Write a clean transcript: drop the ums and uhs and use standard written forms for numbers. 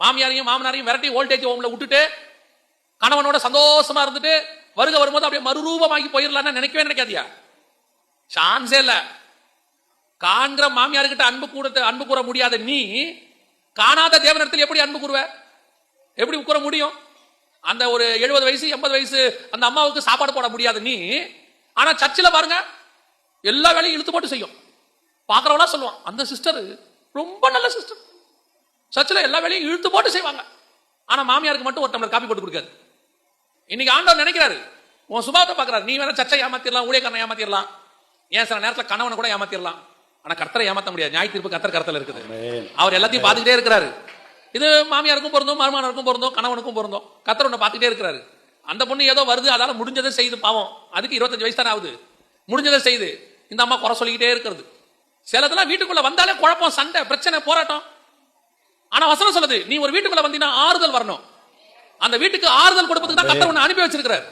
மாமியாரையும் மாமனாரையும் விரட்டி வோல்டேஜ் ஹோம்ல விட்டுட்டு கணவனோட சந்தோஷமா இருந்துட்டு வருக வரும்போது அப்படியே மறுரூபமாகி போயிடலாம்னு நினைக்கவே நினைக்காதியா. சான்ஸே இல்ல. காண்கிற மாமியார்கிட்ட அன்பு கூற முடியாத நீ காணாத தேவனிடத்தில் எப்படி அன்பு கூறுவ? எப்படி கூற முடியும்? அந்த ஒரு 70 வயசு 80 வயசு அந்த அம்மாவுக்கு சாப்பாடு போட முடியாது நீ. ஆனா சர்ச்சில் பாருங்க எல்லா வேலையும் இழுத்து போட்டு செய்யும். பாக்குறவளா சொல்லுவான், அந்த சிஸ்டர் ரொம்ப நல்ல சிஸ்டர், சர்ச்சில் எல்லா வேலையும் இழுத்து போட்டு செய்வாங்க. ஆனா மாமியாருக்கு மட்டும் ஒரு டம்ளர் காபி போட்டு கொடுக்காது. இன்னைக்கு ஆண்டவர் நினைக்கிறாரு, உன் சுபாவத்தை பாக்குறாரு. நீ வேணா சர்ச்சை ஏமாத்திரலாம், ஊழியக்காரனை ஏமாத்திரலாம், ஏன் சில நேரத்தில் கணவனை கூட ஏமாத்திரலாம். ஆனா கர்த்தரை ஏமாத்த முடியாது. நியாய தீர்ப்பு கர்த்தர் கருத்துல இருக்குது. அவர் எல்லாத்தையும் பார்த்துக்கிட்டே இருக்கிறாரு. இது மாமியாருக்கும் பொருந்தும், மருமானருக்கும் பொருந்தும், கணவனுக்கும் பொருந்தும். கர்த்தர் ஒண்ணு பார்த்துக்கிட்டே இருக்கிறாரு. அந்த பொண்ணு ஏதோ வருது, அதால முடிஞ்சதை செய்து, பாவம் அதுக்கு 25 வயசு தானே ஆகுது, முடிஞ்சதை செய்து இந்த அம்மா குறை சொல்லிக்கிட்டே இருக்கிறது. சிலதெல்லாம் வீட்டுக்குள்ள வந்தாலே குழப்பம், சண்டை, பிரச்சனை, போராட்டம். ஆனா வசனம் சொல்லுது, நீ ஒரு வீட்டுக்குள்ள வந்தீங்கன்னா ஆறுதல் வரணும். அந்த வீட்டுக்கு ஆறுதல் கொடுப்பதுக்கு தான் கர்த்தர் உன்னை அனுப்பி வச்சிருக்கிறார்.